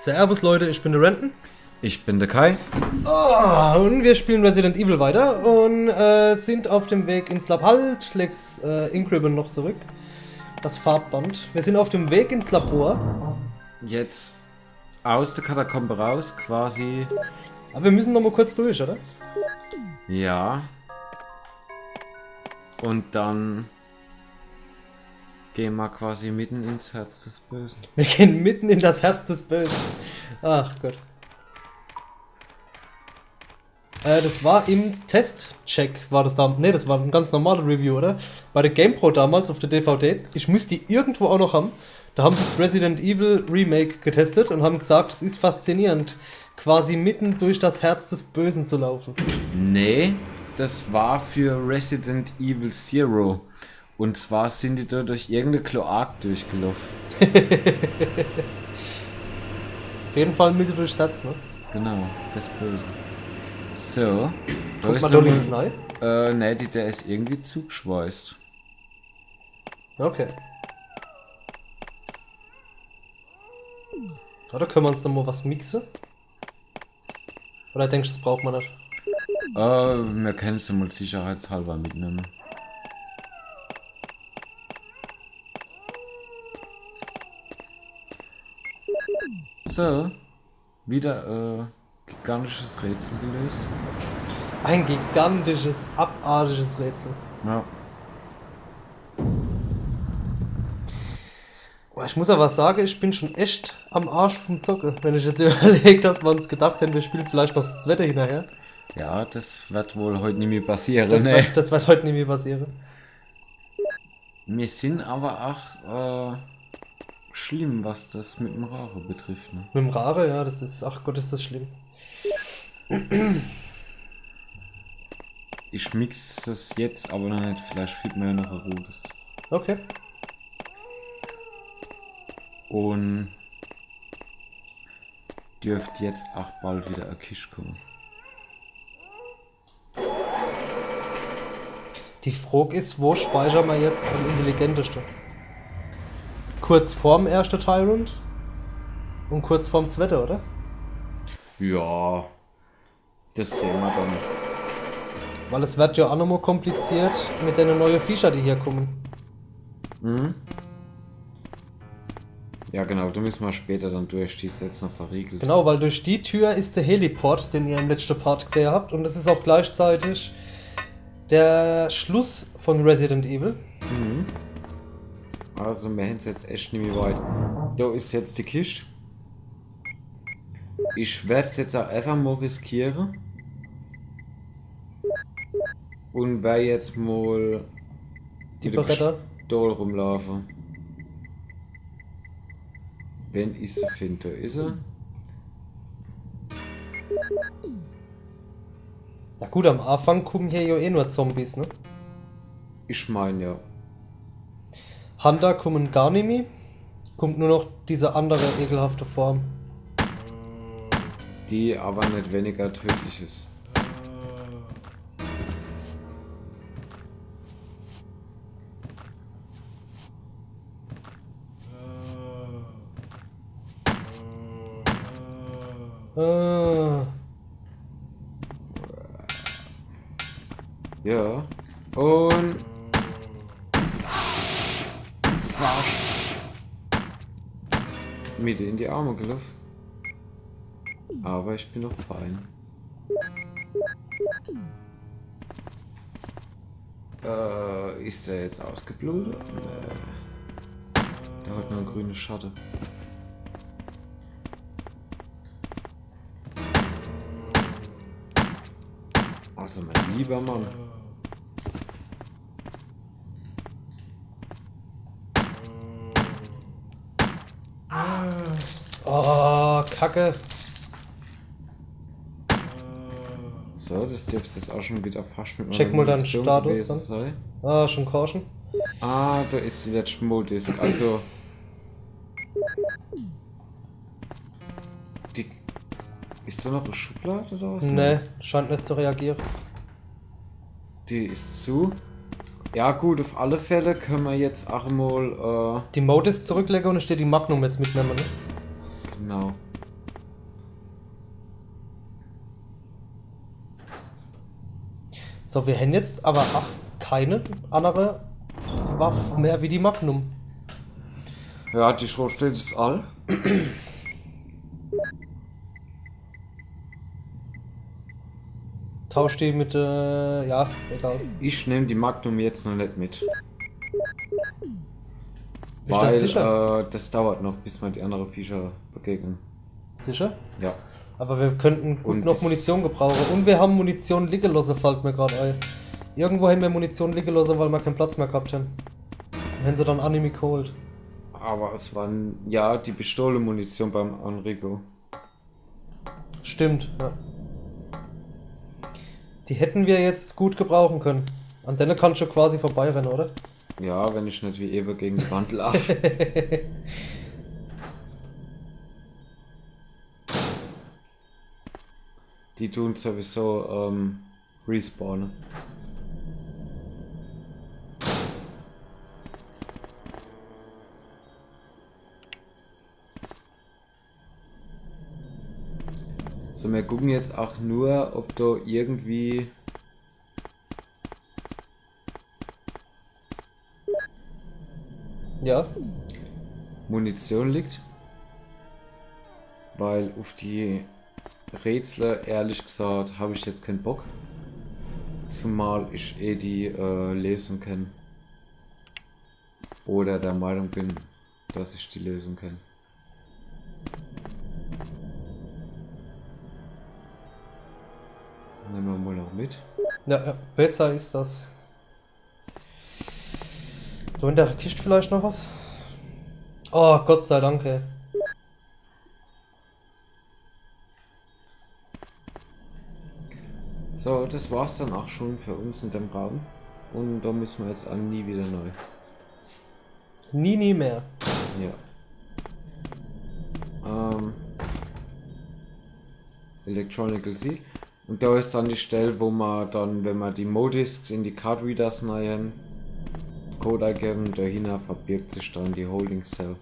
Servus Leute, ich bin der Renton. Ich bin der Kai. Und wir spielen Resident Evil weiter und sind auf dem Weg ins Lab. Halt, leg's Inkribbon noch zurück. Das Farbband. Wir sind auf dem Weg ins Labor. Jetzt aus der Katakombe raus, quasi. Aber wir müssen noch mal kurz durch, oder? Ja. Und dann gehen wir quasi mitten ins Herz des Bösen. Wir gehen mitten in das Herz des Bösen. Ach Gott. Das war im Testcheck, war das da. Ne, das war ein ganz normaler Review, oder? Bei der GamePro damals auf der DVD. Ich muss die irgendwo auch noch haben. Da haben sie das Resident Evil Remake getestet und haben gesagt, es ist faszinierend, quasi mitten durch das Herz des Bösen zu laufen. Nee, das war für Resident Evil Zero. Und zwar sind die da durch irgendeine Kloak durchgelaufen. Auf jeden Fall mitten durchs Herz, ne? Genau, des Bösen. So. Guck mal, da links rein. Ne, der ist irgendwie zugeschweißt. Okay. Ja, da können wir uns noch mal was mixen. Oder denkst du, das braucht man nicht? Wir können es mal sicherheitshalber mitnehmen. So. Wieder gigantisches Rätsel gelöst. Ein gigantisches, abartiges Rätsel. Ja. Oh, ich muss aber sagen, ich bin schon echt am Arsch vom Zocken. Wenn ich jetzt überlege, dass wir uns gedacht hätten, wir spielen vielleicht noch das Wetter hinterher. Ja, das wird wohl heute nicht mehr passieren. Das wird heute nicht mehr passieren. Wir sind aber auch schlimm, was das mit dem Rare betrifft. Ne? Mit dem Rare, ja, das ist, ach Gott, ist das schlimm. Ich mix es jetzt aber noch nicht, vielleicht fehlt mir ja noch ein rotes. Okay. Und dürfte jetzt auch bald wieder ein Kisch kommen. Die Frage ist, wo speichern wir jetzt am intelligentesten? Kurz vorm ersten Tyrant und kurz vorm zweiten, oder? Ja, das sehen wir dann. Weil es wird ja auch nochmal kompliziert mit den neuen Viecher, die hier kommen. Mhm. Ja genau, da müssen wir später dann durch, die ist jetzt noch verriegelt. Genau, weil durch die Tür ist der Heliport, den ihr im letzten Part gesehen habt. Und das ist auch gleichzeitig der Schluss von Resident Evil. Mhm. Also wir haben es jetzt echt nicht mehr weit. Da ist jetzt die Kiste. Ich werde es jetzt auch einfach mal riskieren. Und werde jetzt mal Die mit dem Beretta. Pistol rumlaufen. Wenn ich sie finde, da ist er. Na gut, am Anfang gucken hier ja eh nur Zombies, ne? Ich meine ja. Hunter kommen gar nicht mehr. Kommt nur noch diese andere ekelhafte Form. Die aber nicht weniger tödlich ist. Ja. Und Mitte in die Arme gelaufen. Aber ich bin noch fein. Ist der jetzt ausgeblutet? Der hat nur eine grüne Schatte. Also mein lieber Mann. Oh, Kacke. So, das dürfte jetzt auch schon wieder fast mit Check mal deinen Munition Status gewesen dann. sein. Ah, schon Caution. Ah, da ist die letzte Moddisk. Also. Die. Ist da noch eine Schublade oder was? Ne, scheint nicht zu reagieren. Die ist zu. Ja gut, auf alle Fälle können wir jetzt auch mal, Die Mode ist zurücklegen und es steht die Magnum jetzt mitnehmen, ne? genau. So, wir haben jetzt aber auch keine andere Waffe mehr wie die Magnum. Ja, die Schrotflinte ist all. Tausch die mit, ja, egal. Ich nehme die Magnum jetzt noch nicht mit. Ist das sicher? Das dauert noch, bis man die anderen Viecher begegnen. Sicher? Ja. Aber wir könnten gut Und noch bis- Munition gebrauchen. Und wir haben Munition liegen lassen, fällt mir gerade ein. Irgendwo haben wir Munition liegen lassen, weil wir keinen Platz mehr gehabt haben. Wenn sie dann Anime geholt. Aber es waren ja die Pistole-Munition beim Enrico. Stimmt, ja. Die hätten wir jetzt gut gebrauchen können. An denen kannst du quasi vorbeirennen, oder? Ja, wenn ich nicht wie Ewe gegen die Wand laufe. Die tun sowieso respawnen. So, wir gucken jetzt auch nur, ob da irgendwie Ja. Munition liegt. Weil auf die Rätsel, ehrlich gesagt, habe ich jetzt keinen Bock. Zumal ich die Lösung kenne. Oder der Meinung bin, dass ich die Lösung kenne. Nehmen wir mal noch mit. Ja, ja, besser ist das. So, in der Kiste vielleicht noch was? Oh, Gott sei Dank, ey. So, das war's dann auch schon für uns in dem Raum. Und da müssen wir jetzt an nie wieder neu. Nie mehr. Ja. Electronical C. Und da ist dann die Stelle, wo man dann, wenn man die Modisks in die Card Readers neuen Code eingeben, dahinter verbirgt sich dann die Holding Cell.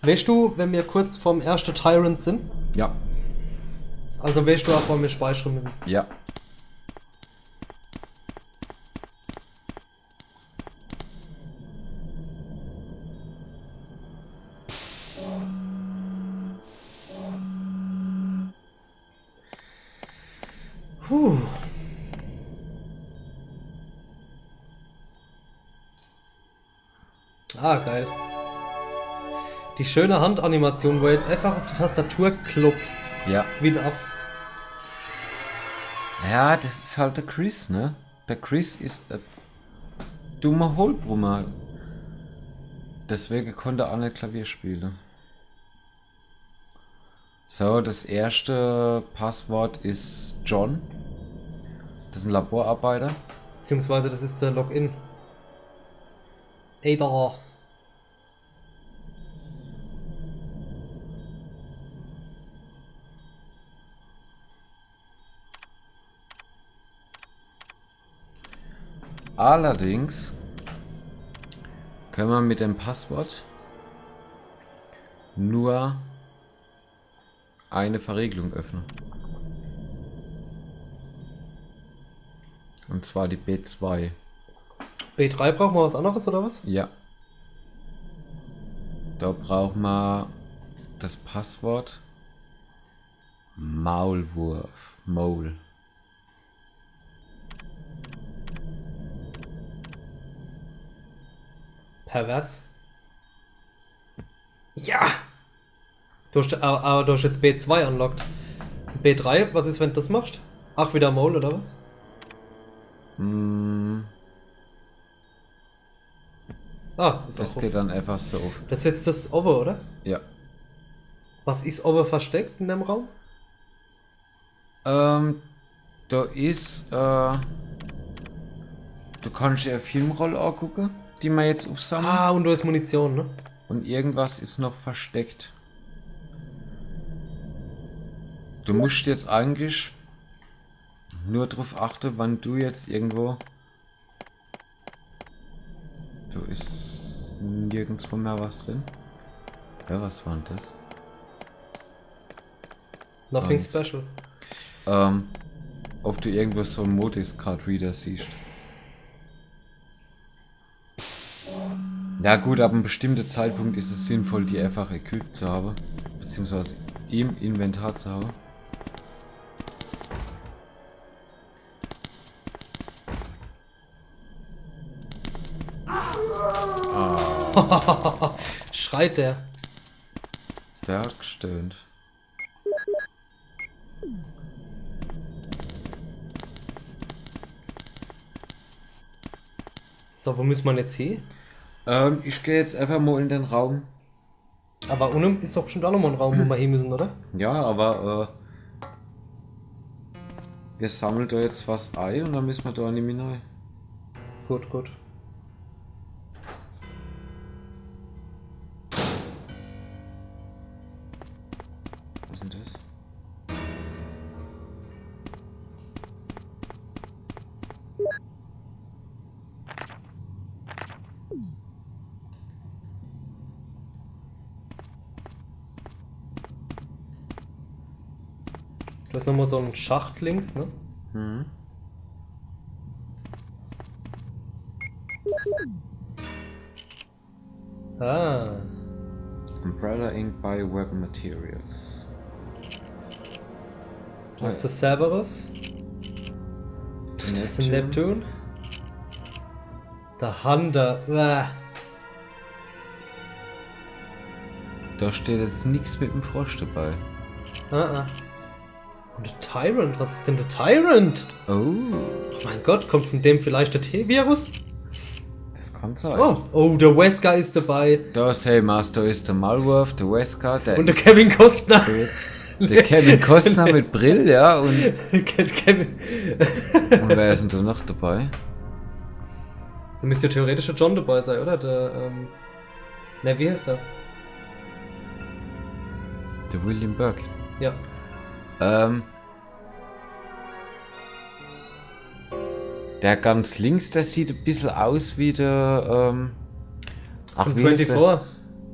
Weißt du, wenn wir kurz vorm ersten Tyrant sind? Ja. Also weißt du auch, wann wir speichern müssen? Ja. Puh. Ah, geil. Die schöne Handanimation, wo er jetzt einfach auf die Tastatur kloppt. Ja. Wie ein Aff. Ja, das ist halt der Chris, ne? Der Chris ist ein dummer Hohlbrummer. Deswegen konnte er auch nicht Klavier spielen. So, das erste Passwort ist John. Das ist ein Laborarbeiter. Beziehungsweise das ist der Login. Ey da. Allerdings können wir mit dem Passwort nur eine Verriegelung öffnen. Und zwar die B2. B3 brauchen wir was anderes oder was? Ja. Da braucht man das Passwort Maulwurf. Maul. Pervers. Ja! Aber du hast jetzt B2 unlocked. B3, was ist, wenn du das machst? Ach, wieder Mole oder was? Ah, ist Das auch geht dann einfach so auf. Das ist jetzt das Over, oder? Ja. Was ist Over versteckt in dem Raum? Da ist, du kannst dir eine Filmrolle angucken, die wir jetzt aufsammeln. Ah, und da ist Munition, ne? Und irgendwas ist noch versteckt. Du musst jetzt eigentlich nur darauf achten, wann du jetzt irgendwo... Da ist nirgendwo mehr was drin. Ja, was war denn das? Nothing Und- special. ob du irgendwo so einen Modis-Card-Reader siehst. Ja gut, ab einem bestimmten Zeitpunkt ist es sinnvoll, die einfach equipped zu haben. Beziehungsweise im Inventar zu haben. Schreit der. Der hat gestöhnt. So, wo muss man jetzt hin? Ich gehe jetzt einfach mal in den Raum. Aber unten ist doch bestimmt auch nochmal ein Raum, wo wir hin müssen, oder? Ja, aber wir sammeln da jetzt was ein und dann müssen wir da nicht mehr rein. Gut, gut. Was ist denn das? Da ist nochmal so ein Schacht links, ne? Mhm. Ah. Umbrella Inc. Bioweapon Materials. Das ist das Cerberus. Das ist ein Neptun. Der Hunter. Da steht jetzt nichts mit dem Frosch dabei. Und der Tyrant, was ist denn der Tyrant? Oh, Oh mein Gott, kommt von dem vielleicht der T-Virus? das kann sein. Oh, der Wesker ist dabei. Da ist Hey Master, ist der Malworth, der Wesker, der, Und der Kevin Costner. der Kevin Costner mit Brill, ja, und Kevin. wer ist denn da noch dabei? Da müsste ja theoretisch der John dabei sein, oder? Der, ne, wie heißt der? Der William Burke. Ja. Der ganz links, der sieht ein bisschen aus wie der, Von wie heißt 24.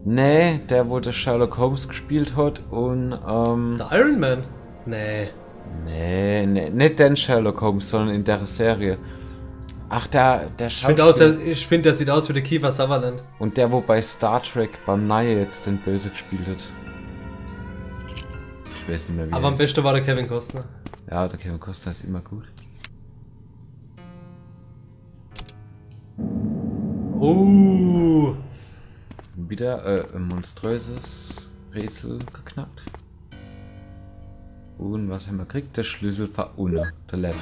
Nee, der wo der Sherlock Holmes gespielt hat und, Der Iron Man? Nee. nee, nicht den Sherlock Holmes, sondern in der Serie. Ach, der Ich finde, der sieht aus wie der Kiefer Sutherland. Und der, wo bei Star Trek beim Nye jetzt den Böse gespielt hat. Ich weiß nicht mehr, wie Aber er am heißt. besten war der Kevin Costner. Ja, der Kevin Costner ist immer gut. Oh. Wieder ein monströses Rätsel geknackt. Und was haben wir gekriegt? Der Schlüssel war unten, der Lab.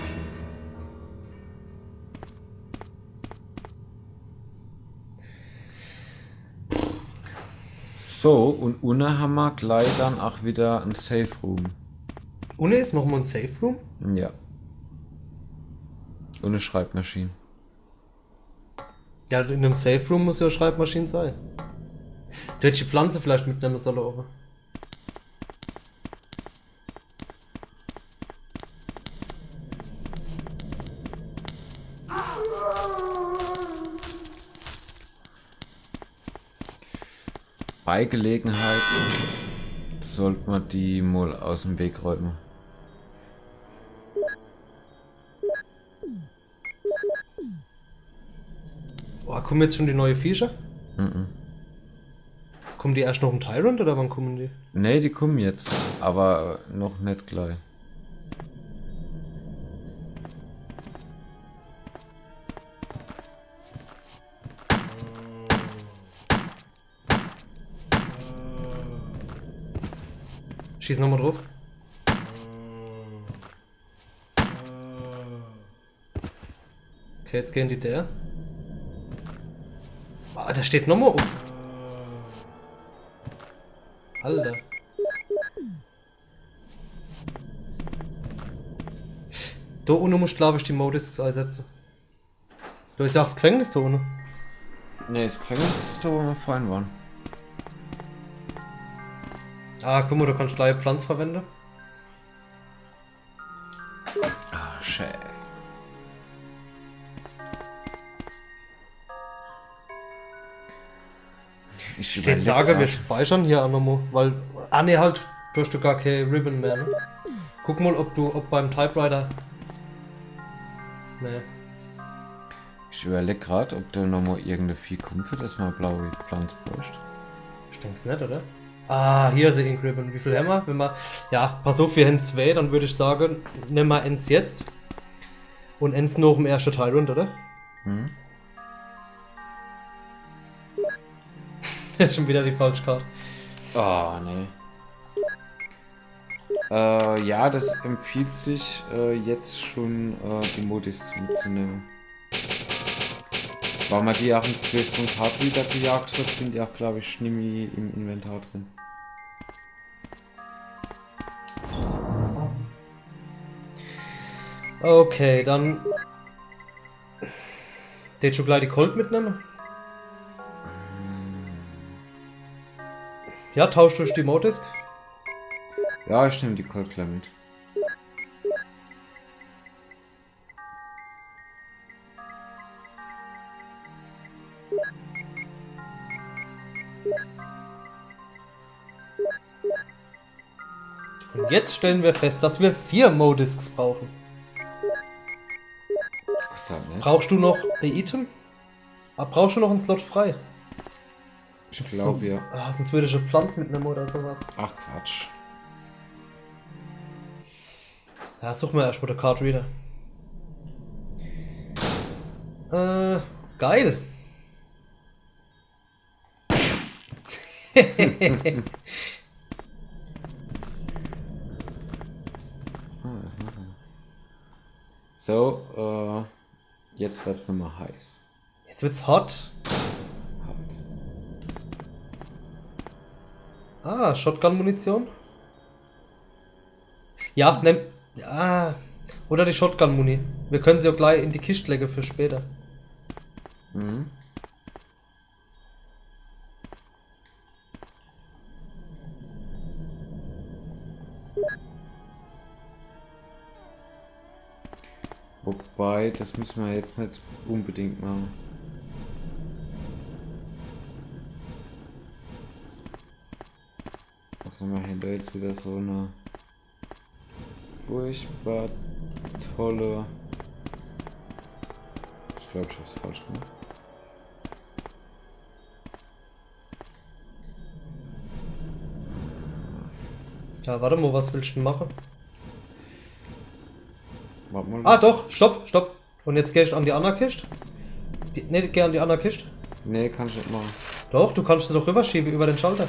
So, und unten haben wir gleich dann auch wieder ein Safe Room. Ohne ist nochmal ein Safe Room? Ja. Und eine Schreibmaschine. Ja, in einem Safe Room muss ja eine Schreibmaschine sein. Du hättest die Pflanze vielleicht mitnehmen sollen, aber. Bei Gelegenheit sollte man die mal aus dem Weg räumen. Boah, kommen jetzt schon die neuen Viecher? Mhm. Kommen die erst noch im Tyrant oder wann kommen die? Ne, die kommen jetzt, aber noch nicht gleich. Schieß nochmal drauf. Okay, jetzt gehen die der. Ah, da steht nochmal auf. Alter. Da unten musst du, glaube ich, die Modisks einsetzen. Da ist ja auch das Gefängnis da unten. Ne, das Gefängnis ist da, wo wir vorhin waren. Ah, guck mal, du kannst gleich Pflanz verwenden. Ah, shit. Ich Steht überleg sagen, wir grad. speichern hier auch nochmal, weil. Ah ne, halt, du hast du gar keine Ribbon mehr, ne? Guck Guck mal, ob beim Typewriter. Nee. Ich überlege gerade, ob da nochmal irgendeine Vieh kommt, für das man blaue Pflanze bräuchte. Ich denk's nicht, oder? Ah, hier ist der Ink Ribbon. Wie viel haben wir? Wenn wir. Ja, pass auf, wir haben 2, dann würde ich sagen, nehmen wir eins jetzt. Und eins noch im ersten Tyrant, oder? Hm? Schon wieder die falsche Karte. Oh, nee. Ja, das empfiehlt sich jetzt schon die Modis mitzunehmen. Weil man die auch durch so einen Cardreader gejagt hat, sind die auch, glaube ich, nicht mehr im Inventar drin. Okay, dann. Den schon gleich die Colt mitnehmen? Ja, tausch durch die Modisk. Ja, ich nehme die Cold Clear mit. Und jetzt stellen wir fest, dass wir 4 Modisks brauchen. Brauchst du noch ein Item? Brauchst du noch einen Slot frei? Ich glaube ja. Sonst würde ich eine Pflanze mitnehmen oder sowas. Ach Quatsch. Ja, such mal erstmal der Card Reader. Geil. So, jetzt wird's nochmal heiß. Jetzt wird's hot. Ah, Shotgun-Munition. Ja, nimm. Ja. Oder die Shotgun-Muni. Wir können sie auch gleich in die Kiste legen für später. Mhm. Wobei, das müssen wir jetzt nicht unbedingt machen. Also wir haben da jetzt wieder so eine furchtbar tolle... Ich glaube, ich habe es falsch gemacht. Ja, warte mal, was willst du denn machen? Warte mal, Ah, doch, stopp. Und jetzt gehst du an die andere Kiste. Ne, geh an die andere Kiste. Nee, kann ich nicht machen. Doch, du kannst sie doch rüberschieben über den Schalter.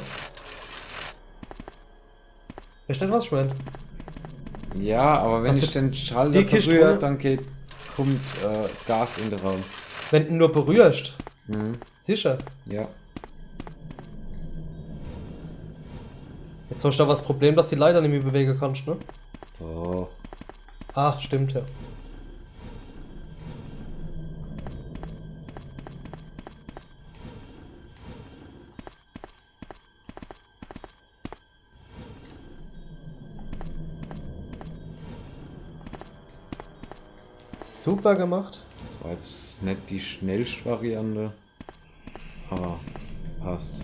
Weißt du nicht, was ich meine? Ja, aber wenn Also ich den Schalter die Kiste berühre, ohne- dann kommt Gas in den Raum. Wenn du nur berührst. Mhm. Sicher. Ja. Jetzt hast du aber das Problem, dass die Leiter nicht mehr bewegen kannst, ne? Doch. Ah, stimmt, ja. Super gemacht. Das war jetzt nicht die schnellste Variante, aber passt.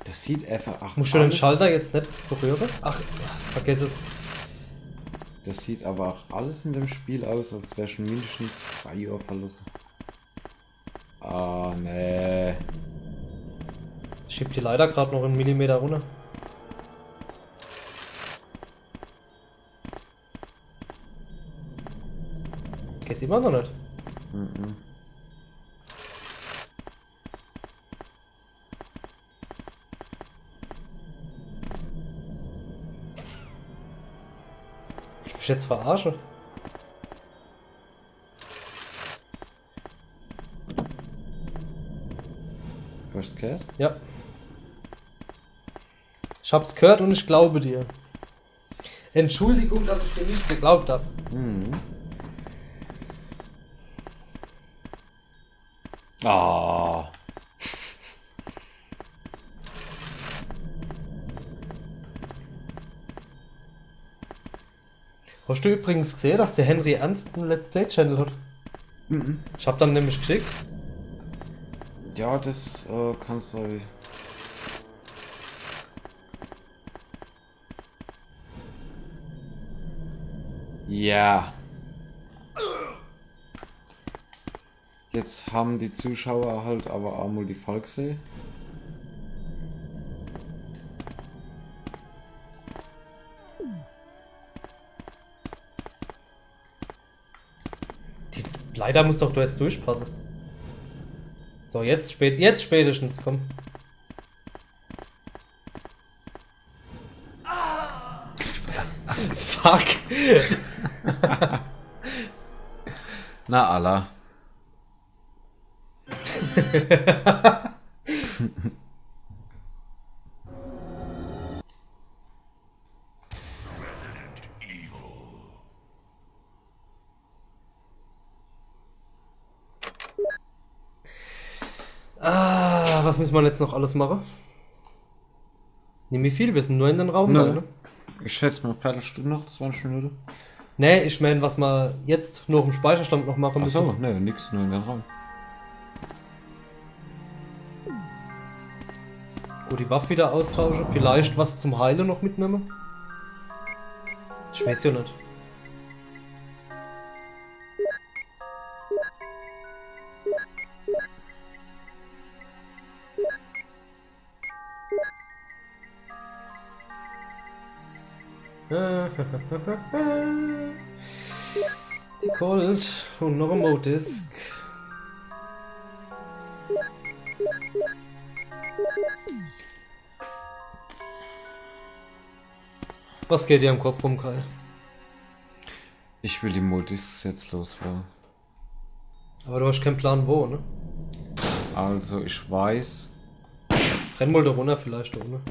Das sieht einfach... Ach, Musst du den alles- Schalter jetzt nicht berühren? Ach, vergiss es. Das sieht aber auch alles in dem Spiel aus, als wäre schon mindestens 3 Jahre verlassen. Ah, nee. Schiebt die Leiter gerade noch einen Millimeter runter. Geht's immer noch nicht? Mhm. Ich mich jetzt verarsche. Hast du gehört? Ja. Ich hab's gehört und ich glaube dir. Entschuldigung, dass ich dir nicht geglaubt habe. Mhm. Ah. Hast du übrigens gesehen, dass der Henry Ernst einen Let's Play Channel hat? Ich hab dann nämlich geschickt. Ja, das kannst du. Ja. Jetzt haben die Zuschauer halt aber auch mal die Fall gesehen. Leider muss doch du jetzt durchpassen. So, jetzt spätestens, komm. Fuck. Na, Allah. Was müssen wir jetzt noch alles machen? Nicht wie viel, wir sind nur in den Raum. Nö. Da, ne? Ich schätze mal eine Viertelstunde noch, 20 Minuten. Nee, ich meine, was wir jetzt noch im Speicherstand noch machen müssen. Achso, ne, nix, nur in den Raum. Gut, die Waffe wieder austauschen. Vielleicht was zum Heilen noch mitnehmen. Ich weiß ja nicht. Die Colt und noch ein Modisk. Was geht dir am Kopf rum, Kai? Ich will die Modisks jetzt losfahren. Aber du hast keinen Plan wo, ne? Also ich weiß. Renn mal da runter vielleicht, oder?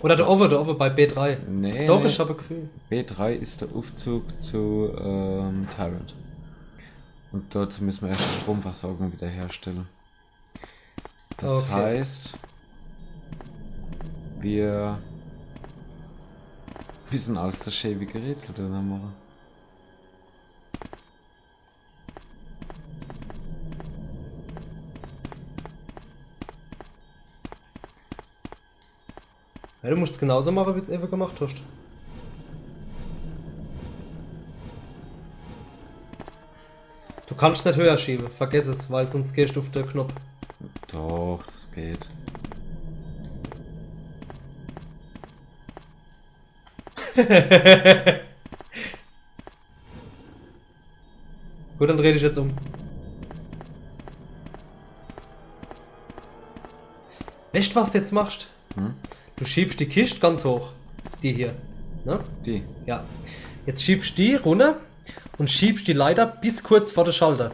Oder da oben bei B3. Nee. Doch, ich habe ein Gefühl. B3 ist der Aufzug zu Tyrant. Und dazu müssen wir erst die Stromversorgung wiederherstellen. Das Okay. heißt, wir müssen alles das schäbige Rätsel dann machen. Ja, du musst es genauso machen, wie du es eben gemacht hast. Du kannst nicht höher schieben, vergiss es, weil sonst gehst du auf den Knopf. Doch, das geht. Gut, dann dreh dich jetzt um. Weißt du, was du jetzt machst? Du schiebst die Kiste ganz hoch. Die hier. Ne? Die. Ja. Jetzt schiebst die runter und schiebst die Leiter bis kurz vor der Schalter.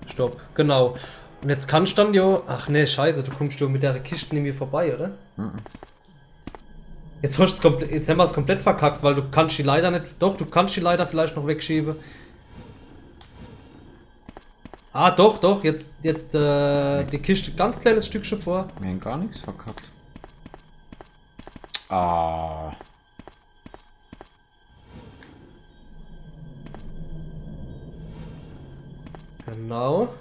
Stopp, genau. Und jetzt kannst du dann ja. Ach nee, scheiße, du kommst ja mit der Kiste nicht mehr vorbei, oder? Jetzt, jetzt haben wir es komplett verkackt, weil du kannst die Leiter nicht. Doch, du kannst die Leiter vielleicht noch wegschieben. Ah, doch, jetzt die Kiste ganz kleines Stückchen vor. Wir haben gar nichts verkackt. Ah. Genau.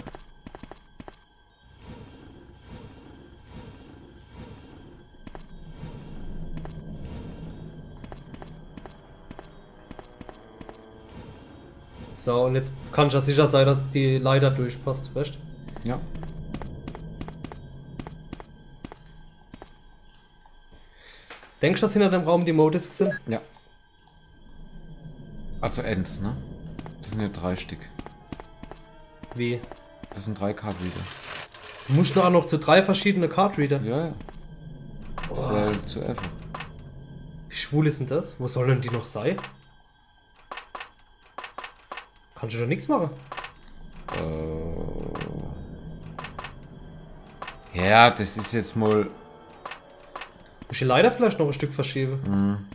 So, und jetzt kannst du ja sicher sein, dass die Leiter durchpasst, weißt du? Ja. Denkst du, dass hinter dem Raum die Modisks sind? Ja. Also Ends, ne? Das sind ja 3 Stück. Wie? Das sind 3 Cardreader. Du musst doch auch noch zu 3 verschiedene Cardreader. Ja, ja. Das wäre zu einfach. Wie schwul ist denn das? Wo sollen die noch sein? Kannst du doch nichts machen. Ja, das ist jetzt mal. Muss ich leider vielleicht noch ein Stück verschieben.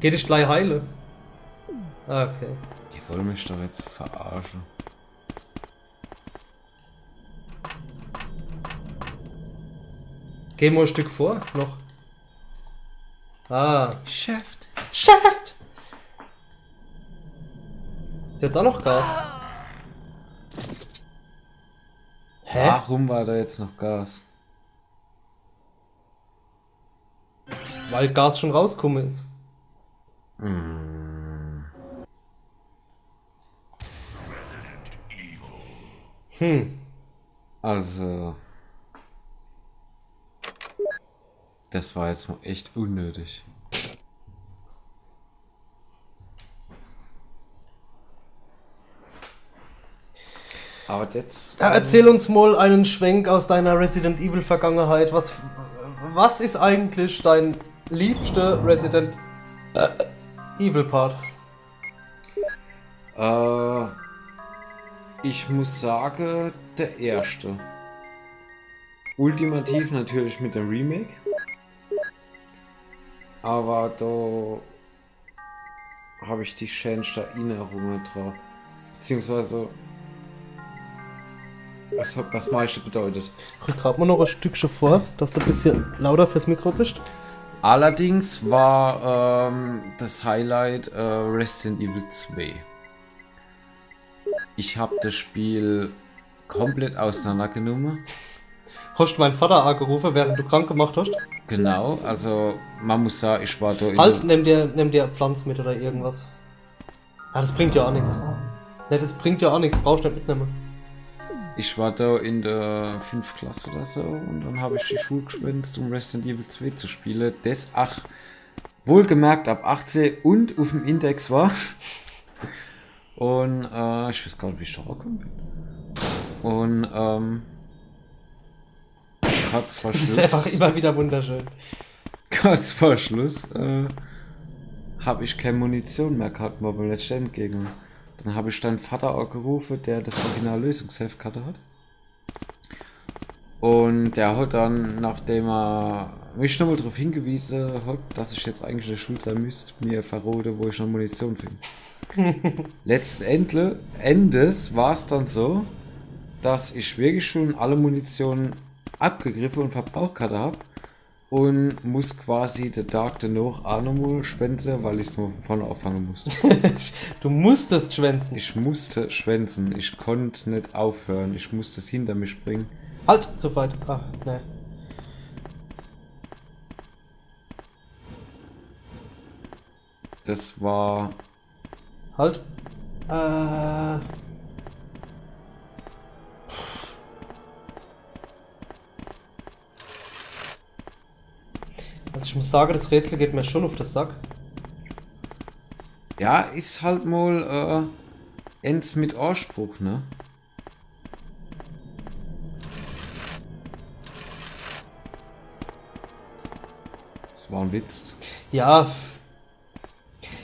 Geh dich gleich heile. Ah, okay. Die wollen mich doch jetzt verarschen. Geh mal ein Stück vor, noch. Ah. Chef. Chef! Ist jetzt auch noch Gas? Hä? Warum war da jetzt noch Gas? Weil Gas schon rausgekommen ist. Also. Das war jetzt mal echt unnötig. Aber jetzt. Ja, erzähl uns mal einen Schwenk aus deiner Resident Evil Vergangenheit. Was ist eigentlich dein liebster Resident Evil Part? Ich muss sagen, der erste. Ultimativ natürlich mit dem Remake. Aber da habe ich die schönste Erinnerungen dran. Beziehungsweise was hat das meiste bedeutet. Rück grad mal noch ein Stückchen vor, dass du ein bisschen lauter fürs Mikro bist. Allerdings war das Highlight Resident Evil 2. Ich habe das Spiel komplett auseinandergenommen. Hast du meinen Vater angerufen, während du krank gemacht hast? Genau, also man muss sagen, ich war da in Halt, nimm dir Pflanz mit oder irgendwas. Ah, das bringt ja auch nichts. Ne, das bringt ja auch nichts, brauchst du nicht mitnehmen. Ich war da in der 5. Klasse oder so und dann habe ich die Schule geschwänzt, um Resident Evil 2 zu spielen. Das wohlgemerkt ab 18 und auf dem Index war. Und ich weiß gar nicht, wie ich da gekommen bin. Und kurz vor Das Schluss, ist einfach immer wieder wunderschön. kurz vor Schluss habe ich keine Munition mehr gehabt, war beim letzten Endgegner. Dann habe ich deinen Vater auch gerufen, der das Original Lösungsheft hatte hat. Und der hat dann, nachdem er mich nochmal darauf hingewiesen hat, dass ich jetzt eigentlich in der Schule sein müsste, mir verrote, wo ich noch Munition finde. Letzten Endes war es dann so, dass ich wirklich schon alle Munition abgegriffen und verbraucht habe und muss quasi den Tag danach auch nochmal schwänzen, weil ich es nur von vorne auffangen musste. Du musstest schwänzen. Ich musste schwänzen, ich konnte nicht aufhören, ich musste es hinter mich bringen. Halt, zu weit. Ah, ne. Das war... Halt. Also ich muss sagen, das Rätsel geht mir schon auf den Sack. Ja, ist halt mal ends mit Anspruch, ne? Das war ein Witz. Ja.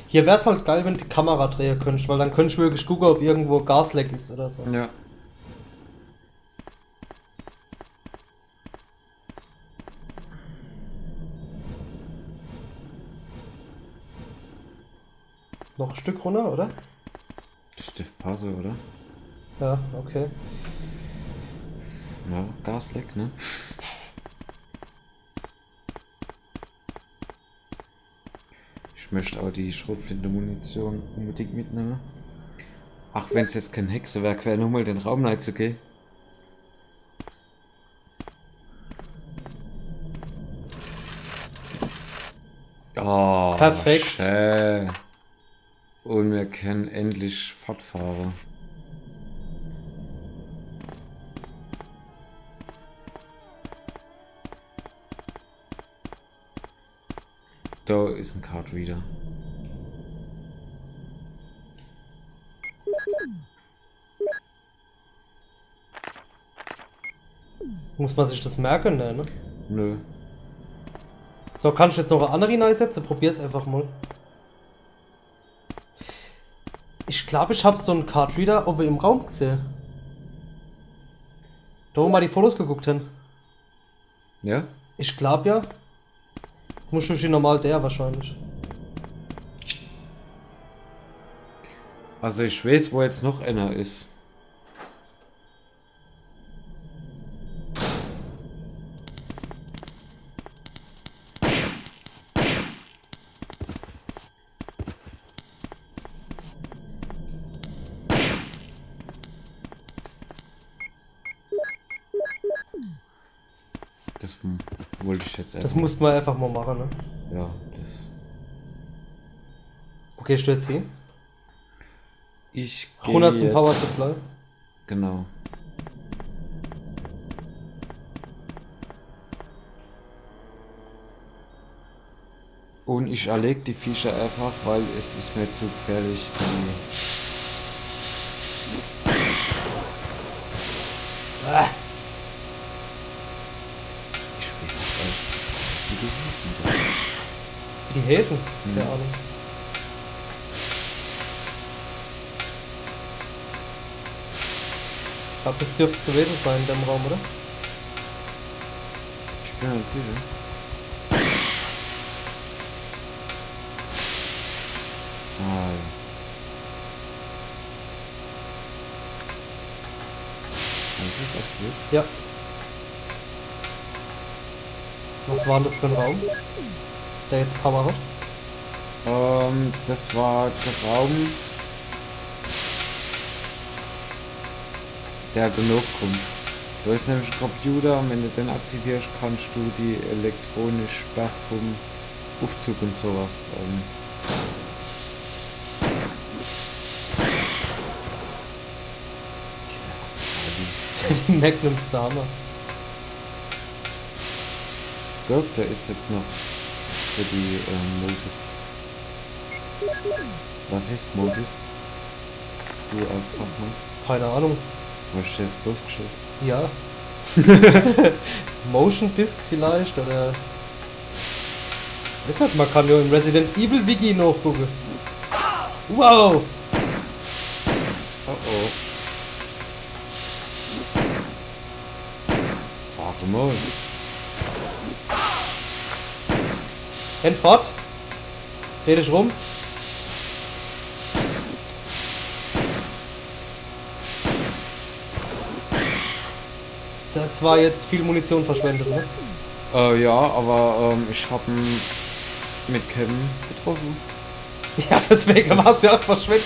Hier wäre es halt geil, wenn du die Kamera drehen könntest, weil dann könntest du wirklich gucken, ob irgendwo Gasleck ist oder so. Ja. Noch ein Stück runter, oder? Das dürfte passen, oder? Ja, okay. Ja, Gasleck, ne? Ich möchte aber die Schrotflinte-Munition unbedingt mitnehmen. Ach, wenn es jetzt kein Hexenwerk wäre, nur mal den Raum reinzugehen. Oh, Perfekt. Schön. Und wir können endlich fortfahren. Da ist ein Card Reader. Muss man sich das merken, ne? Nö. So, kannst du jetzt noch eine andere hineinsetzen? Probier's einfach mal. Ich glaube, ich habe so einen Card Reader aber im Raum gesehen. Da wo wir die Fotos geguckt haben. Ja? Ich glaube ja. Jetzt muss ich normal der wahrscheinlich. Also ich weiß, wo jetzt noch einer ist. Das wollte ich jetzt Das einfach. mussten wir einfach mal machen, ne? Ja, das. Okay, stört sie. Ich 100 zum jetzt- Power Supply. Genau. Und ich erlege die Viecher einfach, weil es ist mir zu gefährlich, die. Ah, Ich weiß nicht echt, wie die hießen. die Häsen. Keine Ahnung. Ich glaube, das dürfte es gewesen sein in dem Raum, oder? Ich bin mir nicht sicher. Ah, ja. Alles ist aktiviert. Ja. Was war denn das für ein Raum? Der jetzt Power hat? Das war der Raum, der danach kommt. Da ist nämlich ein Computer und wenn du den aktivierst, kannst du die elektronische Sperre vom Aufzug und sowas. Dieser was Die Magnum ist der Hammer. Gott, der ist jetzt noch für die Modus. Was heißt Modus? Du als Fachmann? Keine Ahnung. Hast du jetzt bloßgestellt? Ja. Motion Disc vielleicht oder. Weiß nicht, man kann ja im Resident Evil Wiki nachgucken. Wow! Oh oh. Sag mal. Renn fort! Jetzt dreh dich rum. Das war jetzt viel Munition verschwendet, ne? Ja, aber ich hab ihn mit Kevin getroffen. Ja, deswegen war es ja auch verschwendet.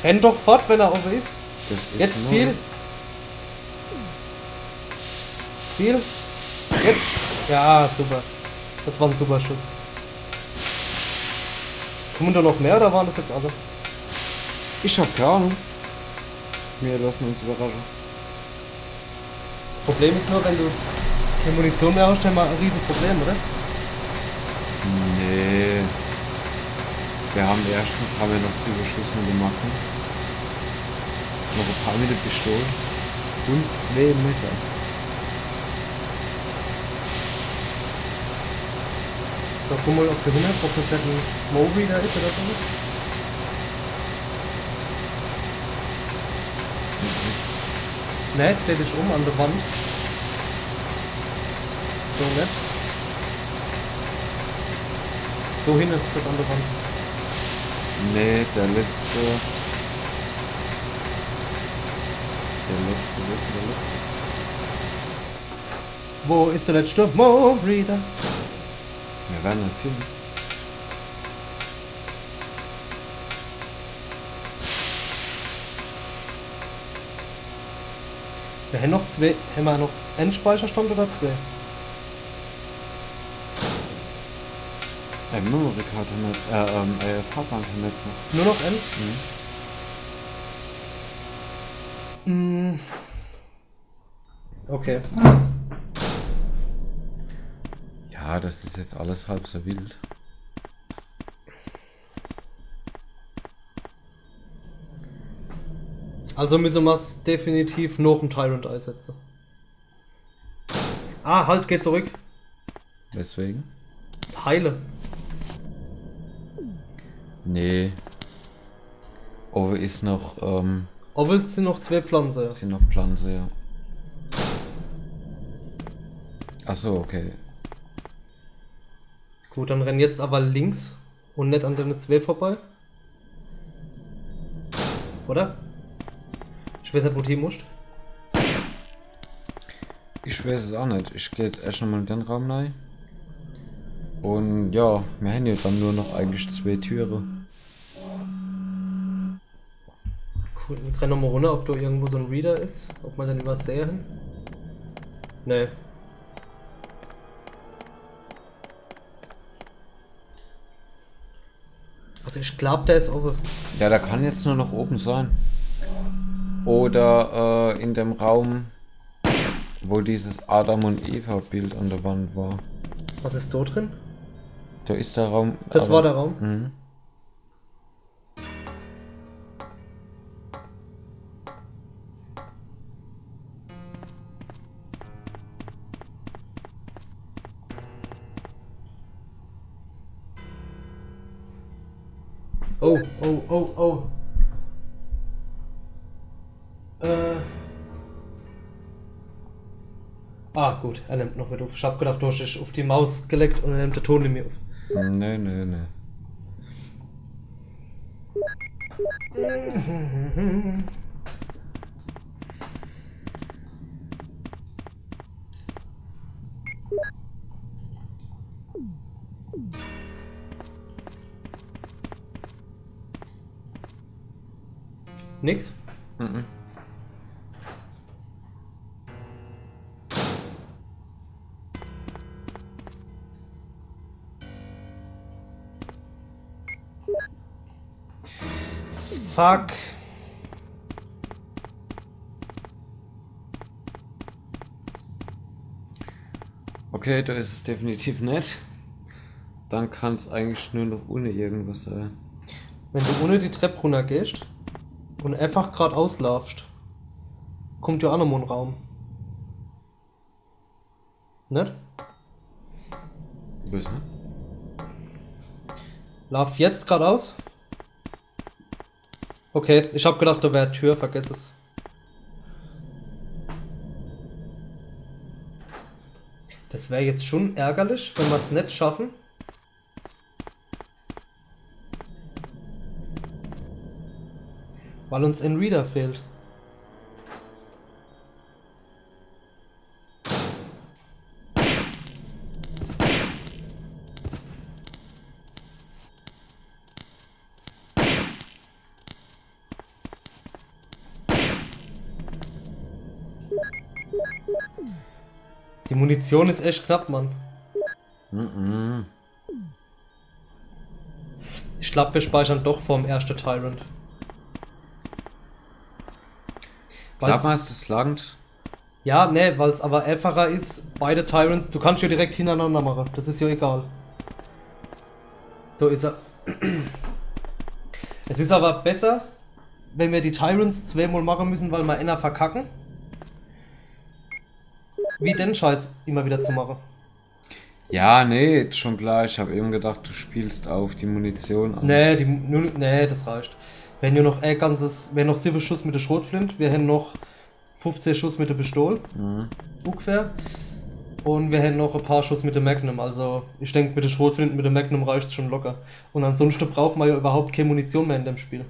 Renn doch fort, wenn er auf ist. Das ist Jetzt neu. Ziel. Ziel. Jetzt. Ja, super. Das war ein super Schuss. Kommen da noch mehr oder waren das jetzt alle? Ich hab keine Ahnung. Wir lassen uns überraschen. Das Problem ist nur, wenn du keine Munition mehr hast, dann mal ein riesiges Problem, oder? Nee. Wir haben noch 7 Schuss mit dem Macken. Noch ein paar mit der Pistole. Und 2 Messer. So, guck mal, ob du hinhörst, ob das nicht ein Mo-Reader ist oder so. Ne, dreh dich um an der Wand. So, nicht. So hinten, das an der Wand. Nee, der letzte. Wo ist denn der letzte? Wo ist der letzte Mo-Reader? Wir werden ihn finden. Wir haben noch zwei. Haben wir noch Endspeicherstand oder zwei? Memory-Card haben wir jetzt, Fahrbahn haben wir jetzt noch. Nur noch End? Mm. Okay. Ja, das ist jetzt alles halb so wild. Also müssen wir es definitiv noch im Tyrant einsetzen. Ah, halt, geh zurück. Deswegen? Heile. Nee. Oh, ist noch, Oh, willst du noch zwei Pflanzen? sind noch Pflanze, ja. Ach so, okay. Gut, dann renn jetzt aber links Und nicht an den 2 vorbei? Oder? Ich weiß nicht, wo du hin musst. Ich weiß es auch nicht. Ich gehe jetzt erst nochmal in den Raum rein. Und ja, wir haben ja dann nur noch eigentlich 2 Türen. Cool, wir rennen nochmal runter, ob da irgendwo so ein Reader ist. Ob man den was sehen. Nee. Also ich glaube, der ist offen. Ja, der kann jetzt nur noch oben sein. Oder in dem Raum, wo dieses Adam und Eva Bild an der Wand war. Was ist da drin? Da ist der Raum. Das war der Raum. Mhm. Oh, oh, oh, oh. Ah, gut, er nimmt noch mit auf. Ich hab gedacht, du hast dich auf die Maus geleckt und er nimmt den Ton nicht mehr auf. Nee, nee, nee. Nix? Mhm. Fuck. Okay, da ist es definitiv nicht. Dann kann es eigentlich nur noch ohne irgendwas sein. Wenn du ohne die Treppe runter gehst und einfach geradeaus laufst, kommt ja auch noch mal ein Raum. Nicht? Böse, ne? Lauf jetzt geradeaus. Okay, ich hab gedacht, da wäre Tür, vergiss es. Das wäre jetzt schon ärgerlich, wenn wir es nicht schaffen. Weil uns ein Reader fehlt. Die Munition ist echt knapp, Mann. Mhm. Ich glaube, wir speichern doch vorm ersten Tyrant. Glaub mal, ist das langt? Ja, ne, weil es aber einfacher ist, beide Tyrants, du kannst ja direkt hintereinander machen, das ist ja egal. So ist er. Es ist aber besser, wenn wir die Tyrants zweimal machen müssen, weil wir einer verkacken. Wie den Scheiß immer wieder zu machen. Ja, nee, ist schon klar. Ich habe eben gedacht, du spielst auf die Munition an. Nee, das reicht. Wir haben ja noch wir haben noch 7 Schuss mit der Schrotflint, wir haben noch 15 Schuss mit der Pistole. Ungefähr. Und wir haben noch ein paar Schuss mit der Magnum, also ich denke mit der Schrotflint mit der Magnum reicht schon locker. Und ansonsten braucht man ja überhaupt keine Munition mehr in dem Spiel.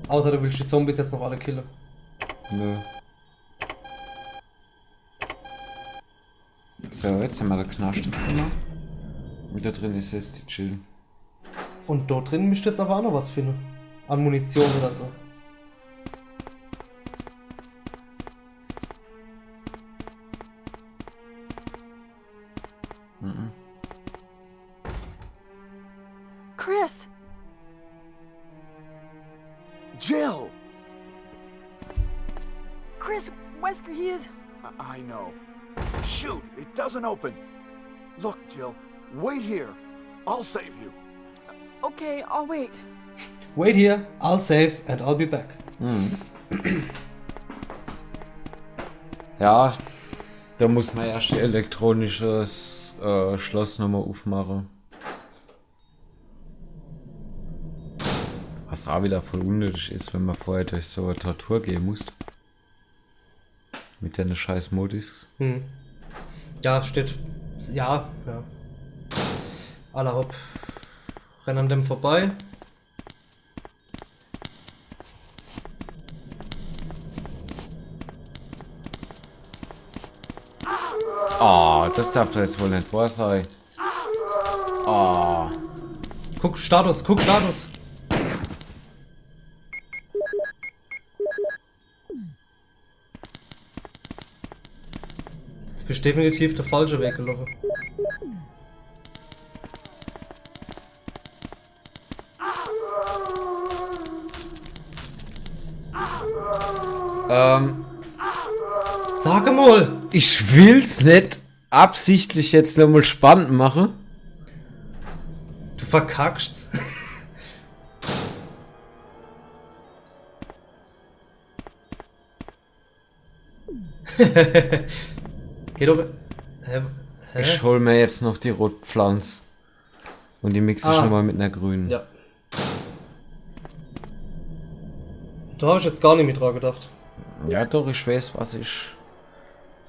Außer du willst die Zombies jetzt noch alle killen. Nö. So, jetzt haben wir den Knarrstift gemacht. Und da drin ist jetzt die Chill. Und dort drin müsst ihr jetzt aber auch noch was finden. An Munition oder so. Chris! Jill! Chris, Wesker, he is... I know. Shoot, it doesn't open. Look, Jill, wait here. I'll save you. Okay, I'll wait. Wait here, I'll save and I'll be back. Ja, da muss man erst ein elektronisches Schloss nochmal aufmachen. Was auch wieder voll unnötig ist, wenn man vorher durch so eine Tortur gehen muss. Mit den scheiß Modis. Ja, steht. Ja, ja. Alla hopp. Renn an dem vorbei. Oh, das darf doch jetzt wohl nicht wahr sein. Oh. Guck Status, guck Status. Jetzt bist du definitiv der falsche Weg gelaufen. Sag mal! Ich will's nicht absichtlich jetzt nochmal spannend machen. Du verkackst. Geh doch. Hä? Ich hol mir jetzt noch die Rotpflanze. Und die mixe ich nochmal mit einer grünen. Ja. Da habe ich jetzt gar nicht mit dran gedacht. Ja doch, ich weiß,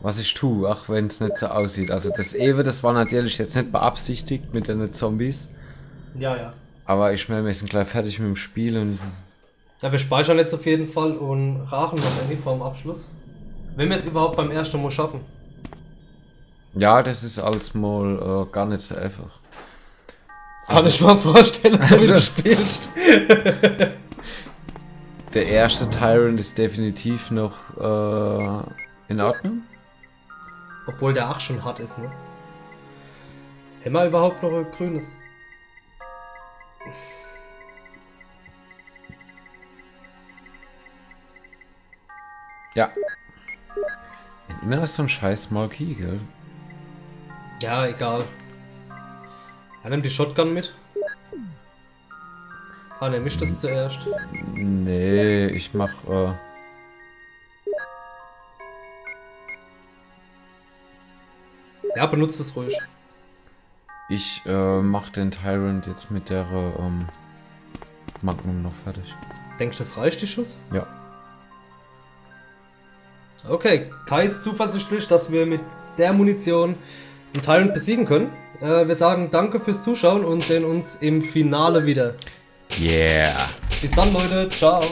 was ich tue, auch wenn es nicht so aussieht. Also das Ewe, das war natürlich jetzt nicht beabsichtigt mit den Zombies. Ja, ja. Aber ich meine, wir sind gleich fertig mit dem Spiel und... Ja, wir speichern jetzt auf jeden Fall und rachen noch irgendwie vor dem Abschluss. Wenn wir es überhaupt beim ersten Mal schaffen. Ja, das ist alles mal gar nicht so einfach. Das kann ich mir vorstellen, so wie du spielst. Der erste Tyrant ist definitiv noch in Ordnung. Obwohl der auch schon hart ist, ne? Haben wir überhaupt noch ein grünes? Ja. Immer noch so ein scheiß Marquis, gell? Ja, egal. Ja, nimm die Shotgun mit. Ah, ne, misch das zuerst. Nee, ich mach Ja, benutzt es ruhig. ich mach den Tyrant jetzt mit der Magnum noch fertig. Denkst du, das reicht, die Schuss? Ja. Okay, Kai ist zuversichtlich, dass wir mit der Munition den Tyrant besiegen können. Wir sagen danke fürs Zuschauen und sehen uns im Finale wieder. Yeah. Bis dann, Leute. Ciao.